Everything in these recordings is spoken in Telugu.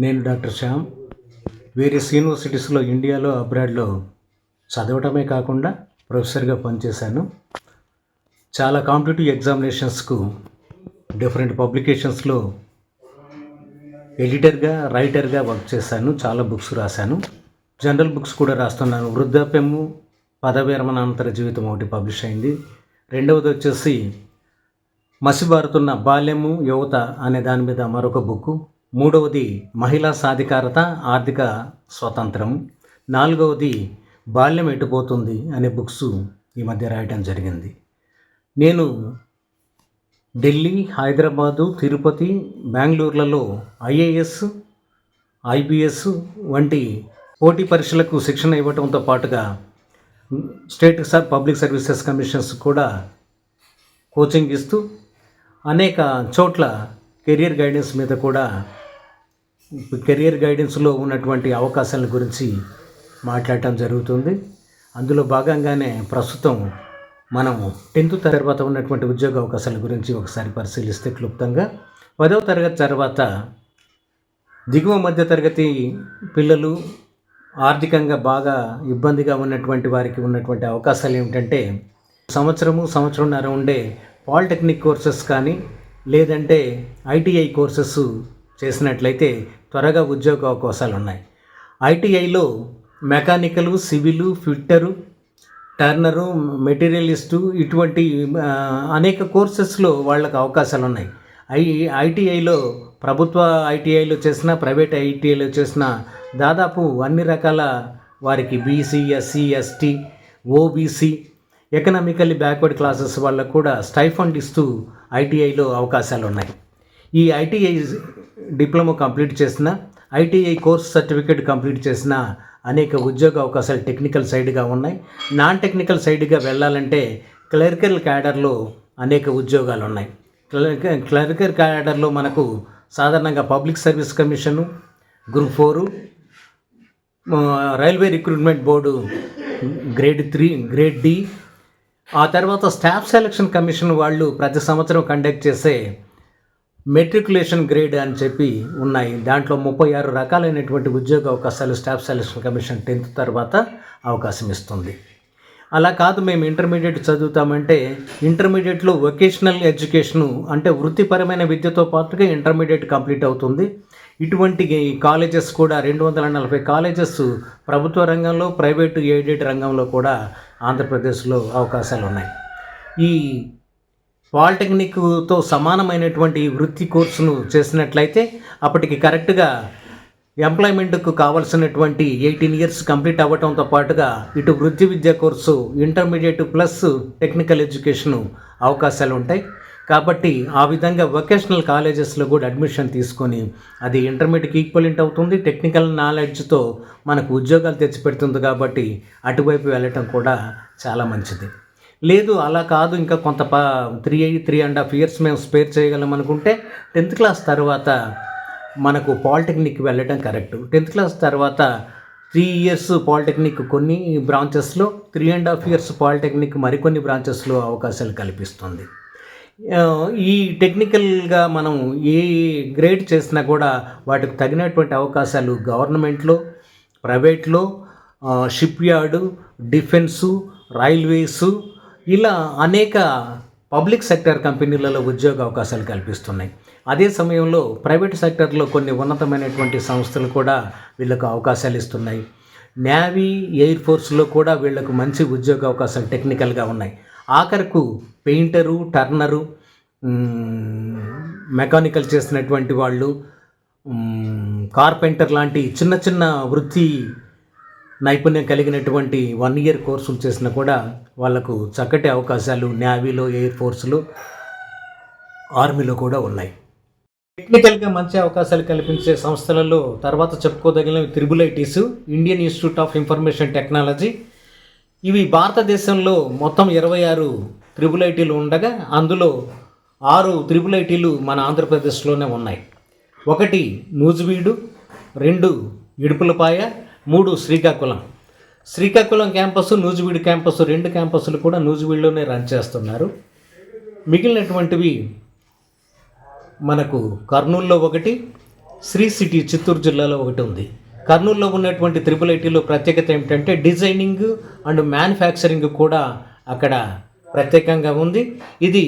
నేను డాక్టర్ శ్యామ్. వేరియస్ యూనివర్సిటీస్లో ఇండియాలో అబ్రాడ్లో చదవటమే కాకుండా ప్రొఫెసర్గా పనిచేశాను. చాలా కాంపిటేటివ్ ఎగ్జామినేషన్స్కు డిఫరెంట్ పబ్లికేషన్స్లో ఎడిటర్గా, రైటర్గా వర్క్ చేశాను. చాలా బుక్స్ రాశాను. జనరల్ బుక్స్ కూడా రాస్తున్నాను. వృద్ధాప్యము, పదవిరమణానంతర జీవితం ఒకటి పబ్లిష్ అయింది. రెండవది వచ్చేసి మసిబారుతున్న బాల్యము, యువత అనే దాని మీద మరొక బుక్. మూడవది మహిళా సాధికారత, ఆర్థిక స్వతంత్రం. నాలుగవది బాల్యం ఎటుపోతుంది అనే బుక్స్ ఈ మధ్య రాయటం జరిగింది. నేను ఢిల్లీ, హైదరాబాదు, తిరుపతి, బెంగళూరులలో ఐఏఎస్, ఐపీఎస్ వంటి పోటీ పరీక్షలకు శిక్షణ ఇవ్వడంతో పాటుగా స్టేట్ పబ్లిక్ సర్వీసెస్ కమిషన్స్ కూడా కోచింగ్ ఇస్తూ అనేక చోట్ల కెరియర్ గైడెన్స్ మీద కూడా కెరియర్ గైడెన్స్లో ఉన్నటువంటి అవకాశాల గురించి మాట్లాడటం జరుగుతుంది. అందులో భాగంగానే ప్రస్తుతం మనము 10th తర్వాత ఉన్నటువంటి ఉద్యోగ అవకాశాల గురించి ఒకసారి పరిశీలిస్తే క్లుప్తంగా, 10వ తరగతి తర్వాత దిగువ మధ్య తరగతి పిల్లలు, ఆర్థికంగా బాగా ఇబ్బందిగా ఉన్నటువంటి వారికి ఉన్నటువంటి అవకాశాలు ఏమిటంటే, సంవత్సరంన్నర ఉండే పాలిటెక్నిక్ కోర్సెస్ కానీ లేదంటే ఐటీఐ కోర్సెస్ చేసినట్లయితే త్వరగా ఉద్యోగ అవకాశాలు ఉన్నాయి. ఐటీఐలో మెకానికలు, సివిలు, ఫిట్టరు, టర్నరు, మెటీరియలిస్టు ఇటువంటి అనేక కోర్సెస్లో వాళ్ళకు అవకాశాలు ఉన్నాయి. ఐటీఐలో ప్రభుత్వ ఐటీఐలో చేసిన, ప్రైవేట్ ఐటీఐలో చేసిన దాదాపు అన్ని రకాల వారికి BC, SC, ST, OBC, economically backward classes వాళ్ళకు కూడా స్టైఫండ్ ఇస్తూ ఐటీఐలో అవకాశాలు ఉన్నాయి. ఈ ఐటీఐ డిప్లొమా కంప్లీట్ చేసిన, ఐటీఐ కోర్స్ సర్టిఫికేట్ కంప్లీట్ చేసిన అనేక ఉద్యోగ అవకాశాలు టెక్నికల్ సైడ్గా ఉన్నాయి. నాన్ టెక్నికల్ సైడ్గా వెళ్ళాలంటే క్లరికల్ క్యాడర్లో అనేక ఉద్యోగాలు ఉన్నాయి. క్లరికల్ క్యాడర్లో మనకు సాధారణంగా public service commission, group 4, railway recruitment board grade 3, grade D, ఆ తర్వాత స్టాఫ్ సెలక్షన్ కమిషన్ వాళ్ళు ప్రతి సంవత్సరం కండక్ట్ చేసే మెట్రికులేషన్ గ్రేడ్ అని చెప్పి ఉన్నాయి. దాంట్లో 36 రకాలైనటువంటి ఉద్యోగ అవకాశాలు స్టాఫ్ సెలక్షన్ కమిషన్ 10th తర్వాత అవకాశం ఇస్తుంది. అలా కాదు మేము ఇంటర్మీడియట్ చదువుతామంటే ఇంటర్మీడియట్లో వొకేషనల్ ఎడ్యుకేషను అంటే వృత్తిపరమైన విద్యతో పాటుగా ఇంటర్మీడియట్ కంప్లీట్ అవుతుంది. ఇటువంటి కాలేజెస్ కూడా 240 కాలేజెస్ ప్రభుత్వ రంగంలో, ప్రైవేటు ఎయిడెడ్ రంగంలో కూడా ఆంధ్రప్రదేశ్లో అవకాశాలు ఉన్నాయి. ఈ పాలిటెక్నిక్తో సమానమైనటువంటి వృత్తి కోర్సును చేసినట్లయితే అప్పటికి కరెక్ట్గా ఎంప్లాయ్మెంట్కు కావాల్సినటువంటి 18 years కంప్లీట్ అవ్వడంతో పాటుగా ఇటు వృత్తి విద్యా course, intermediate plus technical education అవకాశాలు ఉంటాయి. కాబట్టి ఆ విధంగా వొకేషనల్ కాలేజెస్లో కూడా అడ్మిషన్ తీసుకొని అది ఇంటర్మీడియట్కి ఈక్వలెంట్ అవుతుంది. టెక్నికల్ నాలెడ్జ్తో మనకు ఉద్యోగాలు తెచ్చిపెడుతుంది. కాబట్టి అటువైపు వెళ్ళటం కూడా చాలా మంచిది. లేదు అలా కాదు, ఇంకా కొంత 3.5 years మేము స్పేర్ చేయగలం అనుకుంటే 10th క్లాస్ తర్వాత మనకు పాలిటెక్నిక్ వెళ్ళటం కరెక్ట్. 10th క్లాస్ తర్వాత 3 years పాలిటెక్నిక్ కొన్ని బ్రాంచెస్లో, 3.5 years పాలిటెక్నిక్ మరికొన్ని బ్రాంచెస్లో అవకాశాలు కల్పిస్తుంది. ఈ టెక్నికల్గా మనం ఏ గ్రేడ్ చేసినా కూడా వాటికి తగినటువంటి అవకాశాలు గవర్నమెంట్లో, ప్రైవేట్లో, షిప్ యార్డు, డిఫెన్సు, రైల్వేసు ఇలా అనేక పబ్లిక్ సెక్టర్ కంపెనీలలో ఉద్యోగ అవకాశాలు కల్పిస్తున్నాయి. అదే సమయంలో ప్రైవేట్ సెక్టర్లో కొన్ని ఉన్నతమైనటువంటి సంస్థలు కూడా వీళ్ళకు అవకాశాలు ఇస్తున్నాయి. నేవీ, ఎయిర్ ఫోర్స్లో కూడా వీళ్ళకు మంచి ఉద్యోగ అవకాశాలు టెక్నికల్గా ఉన్నాయి. ఆఖరకు పెయింటరు, టర్నరు, మెకానికల్ చేసినటువంటి వాళ్ళు, కార్పెంటర్ లాంటి చిన్న చిన్న వృత్తి నైపుణ్యం కలిగినటువంటి 1 year కోర్సులు చేసినా కూడా వాళ్ళకు చక్కటి అవకాశాలు నేవీలో, ఎయిర్ ఫోర్స్లో, ఆర్మీలో కూడా ఉన్నాయి. టెక్నికల్గా మంచి అవకాశాలు కల్పించే సంస్థలలో తర్వాత చెప్పుకోదగినవి IIITs, Indian Institute of information technology. ఇవి భారతదేశంలో మొత్తం 26 IIITలు ఉండగా అందులో 6 IIITలు మన ఆంధ్రప్రదేశ్లోనే ఉన్నాయి. 1 నూజివీడు, 2 ఇడుపులపాయ, 3 శ్రీకాకుళం క్యాంపస్, నూజివీడు క్యాంపస్, 2 క్యాంపస్లు కూడా నూజివీడులోనే రన్ చేస్తున్నారు. మిగిలినటువంటివి మనకు కర్నూలులో 1, శ్రీ సిటీ చిత్తూరు జిల్లాలో ఒకటి ఉంది. కర్నూలులో ఉన్నటువంటి త్రిపుల్ ఐటీలో ప్రత్యేకత ఏమిటంటే డిజైనింగ్ అండ్ మ్యానుఫ్యాక్చరింగ్ కూడా అక్కడ ప్రత్యేకంగా ఉంది. ఇది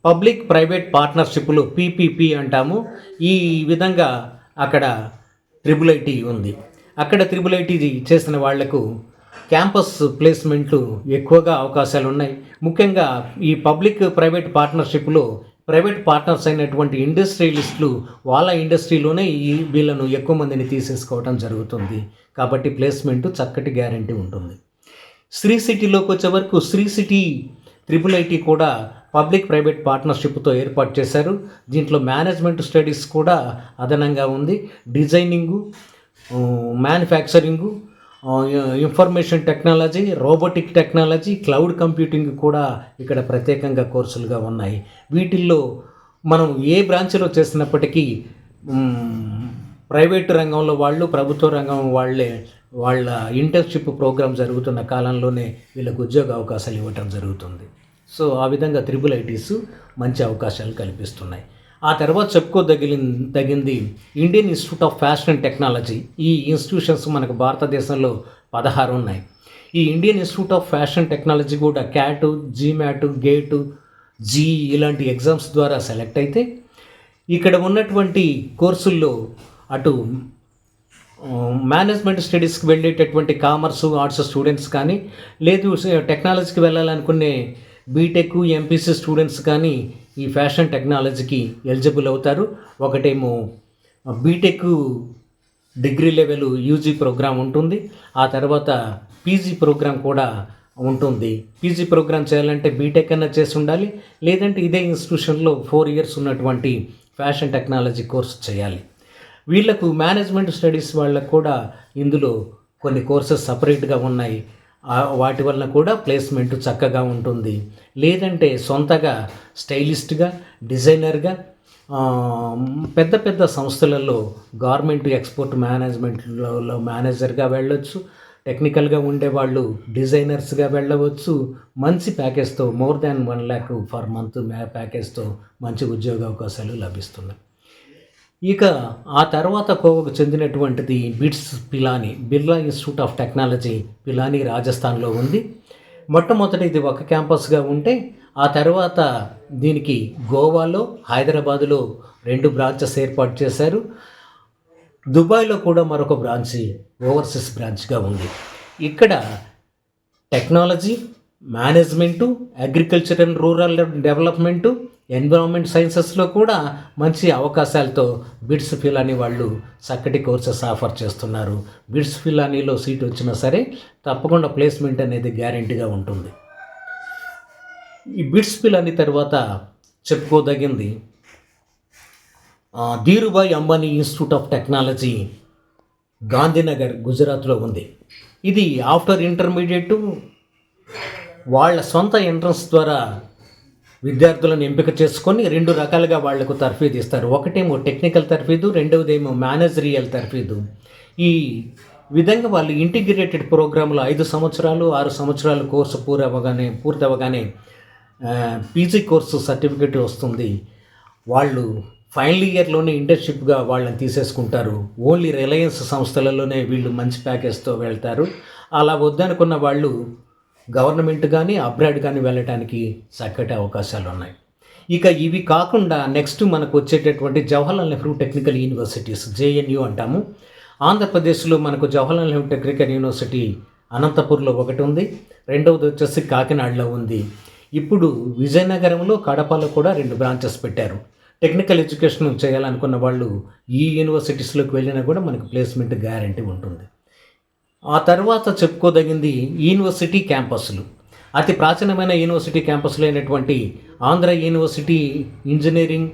పబ్లిక్ ప్రైవేట్ పార్ట్నర్షిప్లు పీపీపీ అంటాము. ఈ విధంగా అక్కడ త్రిపుల్ ఐటీ ఉంది. అక్కడ త్రిపుల్ ఐటీ చేసిన వాళ్లకు క్యాంపస్ ప్లేస్మెంట్లు ఎక్కువగా అవకాశాలు ఉన్నాయి. ముఖ్యంగా ఈ పబ్లిక్ ప్రైవేట్ పార్ట్నర్షిప్లో ప్రైవేట్ పార్ట్నర్స్ అయినటువంటి ఇండస్ట్రియలిస్టులు వాళ్ళ ఇండస్ట్రీలోనే వీళ్ళను ఎక్కువ మందిని తీసేసుకోవడం జరుగుతుంది. కాబట్టి ప్లేస్మెంట్ చక్కటి గ్యారంటీ ఉంటుంది. శ్రీ సిటీలోకి వచ్చే వరకు శ్రీ సిటీ త్రిపుల్ ఐటీ కూడా పబ్లిక్ ప్రైవేట్ పార్ట్నర్షిప్తో ఏర్పాటు చేశారు. దీంట్లో మేనేజ్మెంట్ స్టడీస్ కూడా అదనంగా ఉంది. Designing, manufacturing, information technology, robotic technology, cloud computing కూడా ఇక్కడ ప్రత్యేకంగా కోర్సులుగా ఉన్నాయి. వీటిల్లో మనం ఏ బ్రాంచ్లో చేసినప్పటికీ ప్రైవేటు రంగంలో వాళ్ళు, ప్రభుత్వ రంగం వాళ్ళ ఇంటర్న్షిప్ ప్రోగ్రాం జరుగుతున్న కాలంలోనే వీళ్ళకు ఉద్యోగ అవకాశాలు ఇవ్వటం జరుగుతుంది. సో ఆ విధంగా త్రిపుల్ ఐటీస్ మంచి అవకాశాలు కల్పిస్తున్నాయి. ఆ తర్వాత చెప్పుకోదగింది Indian Institute of Fashion and Technology. ఈ ఇన్స్టిట్యూషన్స్ మనకు భారతదేశంలో 16 ఉన్నాయి. ఈ Indian Institute of Fashion Technology కూడా క్యాటు, జీమ్యాటు, గేటు, ఇలాంటి ఎగ్జామ్స్ ద్వారా సెలెక్ట్ అయితే ఇక్కడ ఉన్నటువంటి కోర్సుల్లో అటు మేనేజ్మెంట్ స్టడీస్కి వెళ్ళేటటువంటి కామర్సు, ఆర్ట్స్ స్టూడెంట్స్ కానీ, లేదు టెక్నాలజీకి వెళ్ళాలనుకునే బీటెక్, ఎంపీసీ స్టూడెంట్స్ కానీ ఈ ఫ్యాషన్ టెక్నాలజీకి ఎలిజిబుల్ అవుతారు. ఒకటేమో BTech degree level UG program ఉంటుంది. ఆ తర్వాత పీజీ ప్రోగ్రాం కూడా ఉంటుంది. పీజీ ప్రోగ్రాం చేయాలంటే బీటెక్ అన్న చేసి ఉండాలి, లేదంటే ఇదే ఇన్స్టిట్యూషన్లో 4 years ఉన్నటువంటి ఫ్యాషన్ టెక్నాలజీ కోర్సు చేయాలి. వీళ్లకు మేనేజ్మెంట్ స్టడీస్ వాళ్ళకు కూడా ఇందులో కొన్ని కోర్సెస్ సపరేట్గా ఉన్నాయి. వాటి వల్ల కూడా ప్లేస్మెంట్ చక్కగా ఉంటుంది. లేదంటే సొంతగా స్టైలిస్ట్గా, డిజైనర్గా పెద్ద పెద్ద సంస్థలలో గవర్నమెంట్ ఎక్స్పోర్ట్ మేనేజ్మెంట్లో మేనేజర్గా వెళ్ళొచ్చు. టెక్నికల్గా ఉండేవాళ్ళు డిజైనర్స్గా వెళ్ళవచ్చు. మంచి ప్యాకేజ్తో more than 1 lakh per month ప్యాకేజ్తో మంచి ఉద్యోగ అవకాశాలు లభిస్తున్నాయి. ఇక ఆ తర్వాత కోవకు చెందినటువంటిది BITS Pilani, Birla Institute of Technology Pilani రాజస్థాన్లో ఉంది. మొట్టమొదటి ఇది ఒక క్యాంపస్గా ఉంటే ఆ తర్వాత దీనికి గోవాలో, హైదరాబాదులో 2 బ్రాంచెస్ ఏర్పాటు చేశారు. దుబాయ్లో కూడా మరొక బ్రాంచ్ ఓవర్సీస్ బ్రాంచ్గా ఉంది. ఇక్కడ technology, management, agriculture and rural development, environment సైన్సెస్లో కూడా మంచి అవకాశాలతో బిట్స్ పిలానీ వాళ్ళు చక్కటి కోర్సెస్ ఆఫర్ చేస్తున్నారు. బిట్స్ పిలానీలో సీట్ వచ్చినా సరే తప్పకుండా ప్లేస్మెంట్ అనేది గ్యారెంటీగా ఉంటుంది. ఈ బిట్స్ పిలానీ తర్వాత చెప్పుకోదగింది Dhirubhai Ambani Institute of Technology Gandhinagar, గుజరాత్లో ఉంది. ఇది ఆఫ్టర్ ఇంటర్మీడియట్ వాళ్ళ సొంత ఎంట్రన్స్ ద్వారా విద్యార్థులను ఎంపిక చేసుకొని 2 రకాలుగా వాళ్లకు తర్ఫీదు ఇస్తారు. ఒకటేమో టెక్నికల్ తర్ఫీదు, రెండవదేమో మేనేజరియల్ తర్ఫీదు. ఈ విధంగా వాళ్ళు ఇంటిగ్రేటెడ్ ప్రోగ్రాంలో 5 సంవత్సరాలు 6 సంవత్సరాలు కోర్సు పూర్తవగానే పీజీ కోర్సు సర్టిఫికేట్ వస్తుంది. వాళ్ళు ఫైనల్ ఇయర్లోనే ఇంటర్న్షిప్గా వాళ్ళని తీసేసుకుంటారు. ఓన్లీ రిలయన్స్ సంస్థలలోనే వీళ్ళు మంచి ప్యాకేజ్తో వెళ్తారు. అలా వద్దనుకున్న వాళ్ళు గవర్నమెంట్ కానీ అబ్రాడ్ కానీ వెళ్ళటానికి చక్కటి అవకాశాలు ఉన్నాయి. ఇక ఇవి కాకుండా నెక్స్ట్ మనకు వచ్చేటటువంటి Jawaharlal Nehru technical universities, JNU అంటాము. ఆంధ్రప్రదేశ్లో మనకు జవహర్లాల్ నెహ్రూ టెక్నికల్ యూనివర్సిటీ అనంతపూర్లో ఒకటి ఉంది. రెండవది వచ్చేసి కాకినాడలో ఉంది. ఇప్పుడు విజయనగరంలో, కడపలో కూడా 2 బ్రాంచెస్ పెట్టారు. టెక్నికల్ ఎడ్యుకేషన్ చేయాలనుకున్న వాళ్ళు ఈ యూనివర్సిటీస్లోకి వెళ్ళినా కూడా మనకు ప్లేస్మెంట్ గ్యారంటీ ఉంటుంది. ఆ తర్వాత చెప్పుకోదగింది యూనివర్సిటీ క్యాంపస్లు. అతి ప్రాచీనమైన యూనివర్సిటీ క్యాంపస్లు అయినటువంటి Andhra University Engineering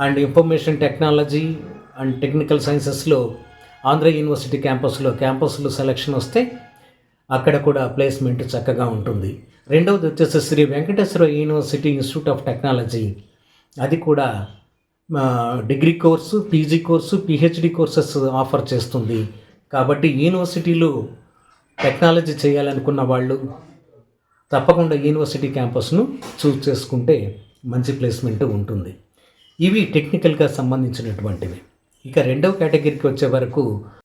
and Information Technology and Technical సైన్సెస్లో ఆంధ్ర యూనివర్సిటీ క్యాంపస్లు సెలక్షన్ వస్తే అక్కడ కూడా ప్లేస్మెంట్ చక్కగా ఉంటుంది. రెండవది వచ్చేసి Sri Venkateswara University Institute of Technology. అది కూడా degree course, PG course, PhD courses offer చేస్తుంది. కాబట్టి యూనివర్సిటీలో టెక్నాలజీ చేయాలనుకున్న వాళ్ళు తప్పకుండా యూనివర్సిటీ క్యాంపస్ను చూస్ చేసుకుంటే మంచి ప్లేస్మెంట్ ఉంటుంది. ఇవి టెక్నికల్గా సంబంధించినటువంటివి. ఇక రెండవ కేటగిరీకి వచ్చే వరకు